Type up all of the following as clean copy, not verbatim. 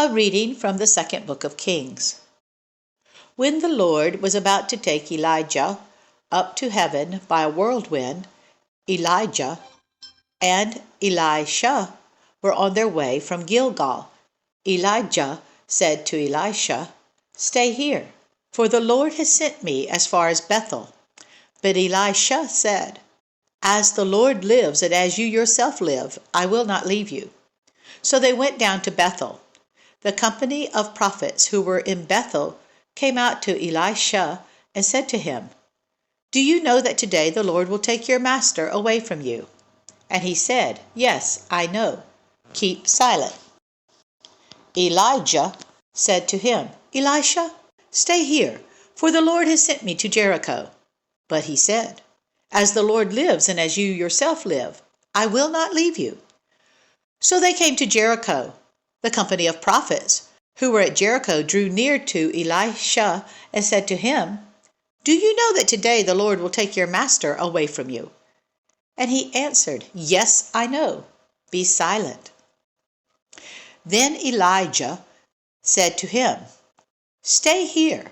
A reading from the second book of Kings. When the Lord was about to take Elijah up to heaven by a whirlwind, Elijah and Elisha were on their way from Gilgal. Elijah said to Elisha, "Stay here, for the Lord has sent me as far as Bethel." But Elisha said, "As the Lord lives and as you yourself live, I will not leave you." So they went down to Bethel. The company of prophets who were in Bethel came out to Elisha and said to him, "Do you know that today the Lord will take your master away from you?" And he said, "Yes, I know. Keep silent." Elijah said to him, "Elisha, stay here, for the Lord has sent me to Jericho." But he said, "As the Lord lives and as you yourself live, I will not leave you." So they came to Jericho. The company of prophets who were at Jericho drew near to Elisha and said to him, "Do you know that today the Lord will take your master away from you?" And he answered, "Yes, I know. Be silent." Then Elijah said to him, "Stay here,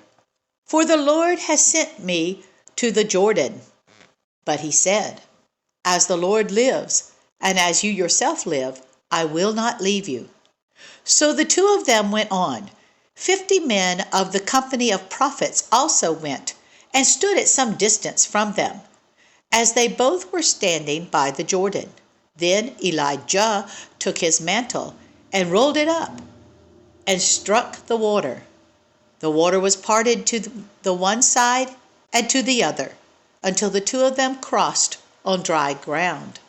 for the Lord has sent me to the Jordan." But he said, "As the Lord lives, and as you yourself live, I will not leave you." So the two of them went on. 50 men of the company of prophets also went, and stood at some distance from them, as they both were standing by the Jordan. Then Elijah took his mantle, and rolled it up, and struck the water. The water was parted to the one side and to the other, until the two of them crossed on dry ground.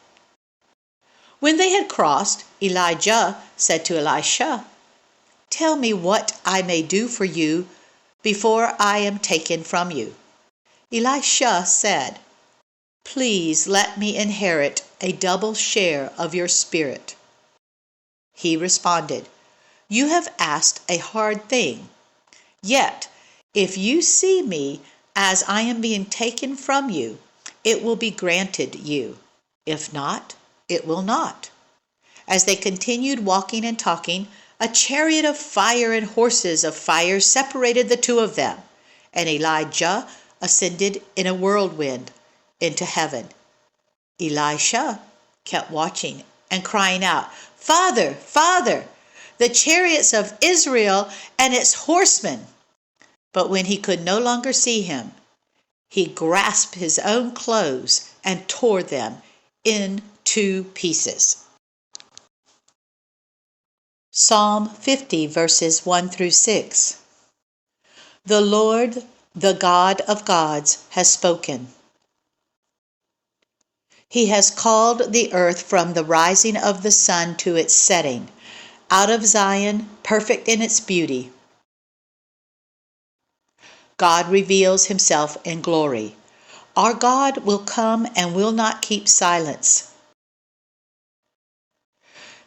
When they had crossed, Elijah said to Elisha, "Tell me what I may do for you before I am taken from you." Elisha said, "Please let me inherit a double share of your spirit." He responded, "You have asked a hard thing. Yet, if you see me as I am being taken from you, it will be granted you. If not, it will not." As they continued walking and talking, a chariot of fire and horses of fire separated the two of them, and Elijah ascended in a whirlwind into heaven. Elisha kept watching and crying out, "Father, Father, the chariots of Israel and its horsemen!" But when he could no longer see him, he grasped his own clothes and tore them in 2 pieces. Psalm 50, verses 1 through 6. The Lord, the God of gods, has spoken. He has called the earth from the rising of the sun to its setting, out of Zion, perfect in its beauty. God reveals himself in glory. Our God will come and will not keep silence.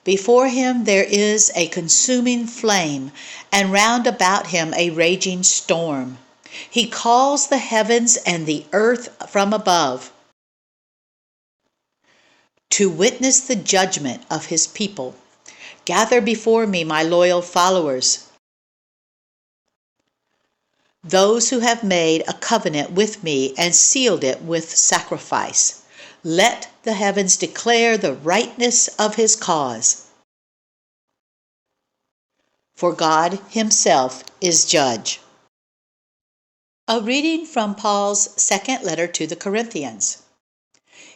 Before him there is a consuming flame, and round about him a raging storm. He calls the heavens and the earth from above to witness the judgment of his people. Gather before me, my loyal followers, those who have made a covenant with me and sealed it with sacrifice. Let the heavens declare the rightness of his cause. For God himself is judge. A reading from Paul's second letter to the Corinthians.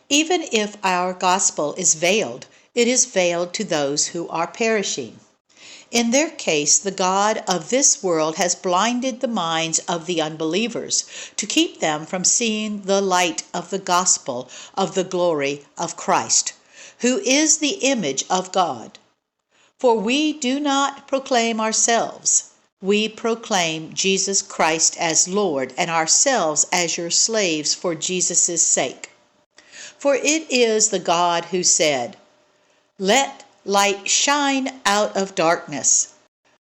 Even if our gospel is veiled, it is veiled to those who are perishing. In their case, the God of this world has blinded the minds of the unbelievers to keep them from seeing the light of the gospel of the glory of Christ, who is the image of God. For we do not proclaim ourselves. We proclaim Jesus Christ as Lord, and ourselves as your slaves for Jesus' sake. For it is the God who said, "Let light shine out of darkness,"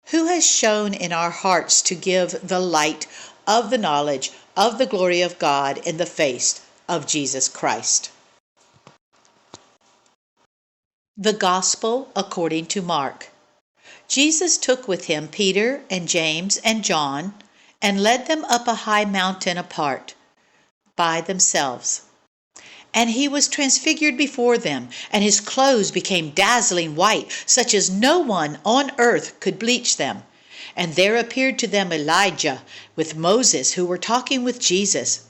who has shone in our hearts to give the light of the knowledge of the glory of God in the face of Jesus Christ. The Gospel according to Mark. Jesus took with him Peter and James and John and led them up a high mountain apart by themselves. And he was transfigured before them, and his clothes became dazzling white, such as no one on earth could bleach them. And there appeared to them Elijah with Moses, who were talking with Jesus.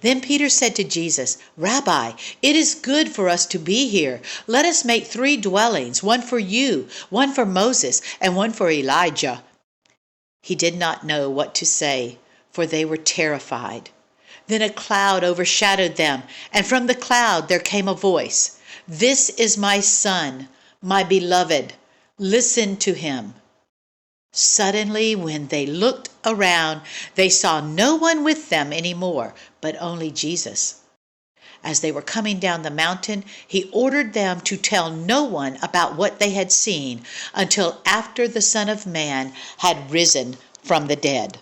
Then Peter said to Jesus, "Rabbi, it is good for us to be here. Let us make 3 dwellings, one for you, one for Moses, and one for Elijah." He did not know what to say, for they were terrified. Then a cloud overshadowed them, and from the cloud there came a voice, "This is my Son, my beloved. Listen to him." Suddenly, when they looked around, they saw no one with them anymore, but only Jesus. As they were coming down the mountain, he ordered them to tell no one about what they had seen until after the Son of Man had risen from the dead.